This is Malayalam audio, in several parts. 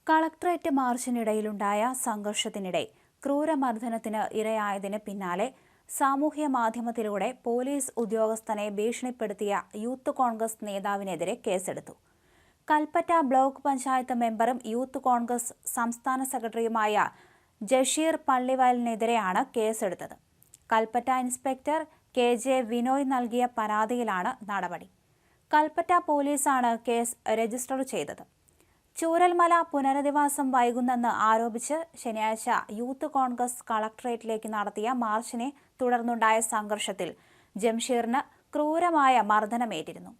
കളക്ടറേറ്റ് മാർച്ചിനിടയിലുണ്ടായ സംഘർഷത്തിനിടെ ക്രൂരമർദ്ദനത്തിന് ഇരയായതിന് പിന്നാലെ സാമൂഹ്യ മാധ്യമത്തിലൂടെ പോലീസ് ഉദ്യോഗസ്ഥനെ ഭീഷണിപ്പെടുത്തിയ യൂത്ത് കോൺഗ്രസ് നേതാവിനെതിരെ കേസെടുത്തു. കൽപ്പറ്റ ബ്ലോക്ക് പഞ്ചായത്ത് മെമ്പറും യൂത്ത് കോൺഗ്രസ് സംസ്ഥാന സെക്രട്ടറിയുമായ ജഷീർ പള്ളിവയലിനെതിരെയാണ് കേസെടുത്തത്. കൽപ്പറ്റ ഇൻസ്പെക്ടർ KJ വിനോയ് നൽകിയ പരാതിയിലാണ് നടപടി. കൽപ്പറ്റ പോലീസാണ് കേസ് രജിസ്റ്റർ ചെയ്തത്. ചൂരൽമല പുനരധിവാസം വൈകുന്നെന്ന് ആരോപിച്ച് ശനിയാഴ്ച യൂത്ത് കോൺഗ്രസ് കളക്ടറേറ്റിലേക്ക് നടത്തിയ മാർച്ചിനെ തുടർന്നുണ്ടായ സംഘർഷത്തിൽ ജംഷീറിന് ക്രൂരമായ മർദ്ദനമേറ്റിരുന്നു.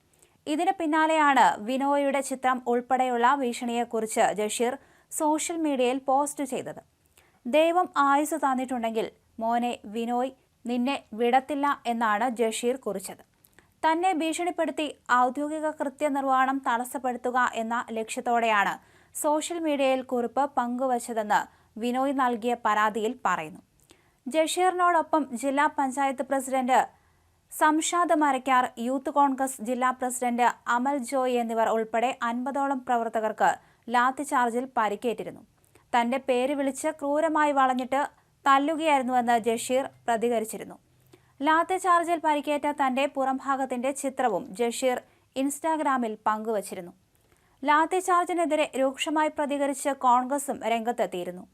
ഇതിന് പിന്നാലെയാണ് വിനോയുടെ ചിത്രം ഉൾപ്പെടെയുള്ള ഭീഷണിയെക്കുറിച്ച് ജഷീർ സോഷ്യൽ മീഡിയയിൽ പോസ്റ്റ് ചെയ്തത്. ദൈവം ആയുസ് തന്നിട്ടുണ്ടെങ്കിൽ മോനെ വിനോയ്, നിന്നെ വിടത്തില്ല എന്നാണ് ജഷീർ കുറിച്ചത്. തന്നെ ഭീഷണിപ്പെടുത്തി ഔദ്യോഗിക കൃത്യനിർവഹണം തടസ്സപ്പെടുത്തുക എന്ന ലക്ഷ്യത്തോടെയാണ് സോഷ്യൽ മീഡിയയിൽ കുറിപ്പ് പങ്കുവച്ചതെന്ന് വിനോയ് നൽകിയ പരാതിയിൽ പറയുന്നു. ജഷീറിനോടൊപ്പം ജില്ലാ പഞ്ചായത്ത് പ്രസിഡന്റ് സംഷാദ് മരക്കാർ, യൂത്ത് കോൺഗ്രസ് ജില്ലാ പ്രസിഡന്റ് അമൽ ജോയ് എന്നിവർ ഉൾപ്പെടെ 50ഓളം പ്രവർത്തകർക്ക് ലാത്തിചാർജിൽ പരിക്കേറ്റിരുന്നു. തന്റെ പേര് വിളിച്ച് ക്രൂരമായി വളഞ്ഞിട്ട് തല്ലുകയായിരുന്നുവെന്ന് ജഷീർ പ്രതികരിച്ചിരുന്നു. ലാത്തിചാർജിൽ പരിക്കേറ്റ തന്റെ പുറംഭാഗത്തിന്റെ ചിത്രവും ജഷീർ ഇൻസ്റ്റാഗ്രാമിൽ പങ്കുവച്ചിരുന്നു. ലാത്തിചാർജിനെതിരെ രൂക്ഷമായി പ്രതികരിച്ച് കോൺഗ്രസും രംഗത്തെത്തിയിരുന്നു.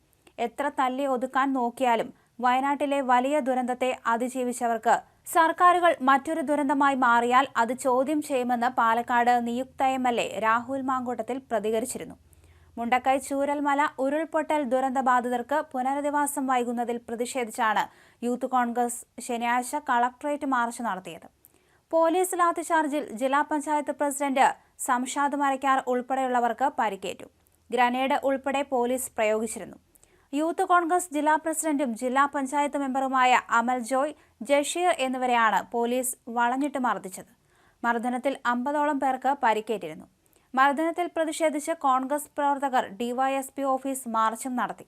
എത്ര തല്ലി ഒതുക്കാൻ നോക്കിയാലും വയനാട്ടിലെ വലിയ ദുരന്തത്തെ അതിജീവിച്ചവർക്ക് സർക്കാരുകൾ മറ്റൊരു ദുരന്തമായി മാറിയാൽ അത് ചോദ്യം ചെയ്യുമെന്ന് പാലക്കാട് നിയുക്ത MLA രാഹുൽ മാങ്കൂട്ടത്തിൽ പ്രതികരിച്ചിരുന്നു. മുണ്ടക്കൈ ചൂരൽമല ഉരുൾപൊട്ടൽ ദുരന്തബാധിതർക്ക് പുനരധിവാസം വൈകുന്നതിൽ പ്രതിഷേധിച്ചാണ് യൂത്ത് കോൺഗ്രസ് ശനിയാഴ്ച കളക്ടറേറ്റ് മാർച്ച് നടത്തിയത്. പോലീസ് ലാത്തിചാർജിൽ ജില്ലാ പഞ്ചായത്ത് പ്രസിഡന്റ് സംഷാദ് മരക്കാർ ഉൾപ്പെടെയുള്ളവർക്ക് പരിക്കേറ്റു. ഗ്രനേഡ് ഉൾപ്പെടെ പോലീസ് പ്രയോഗിച്ചിരുന്നു. യൂത്ത് കോൺഗ്രസ് ജില്ലാ പ്രസിഡന്റും ജില്ലാ പഞ്ചായത്ത് മെമ്പറുമായ അമൽ ജോയ്, ജഷീർ എന്നിവരെയാണ് പോലീസ് വളഞ്ഞിട്ട് മർദ്ദിച്ചത്. മർദ്ദനത്തിൽ 50ഓളം പേർക്ക് പരിക്കേറ്റിരുന്നു. മർദ്ദനത്തിൽ പ്രതിഷേധിച്ച് കോൺഗ്രസ് പ്രവർത്തകർ DYSP ഓഫീസ് മാർച്ചും നടത്തി.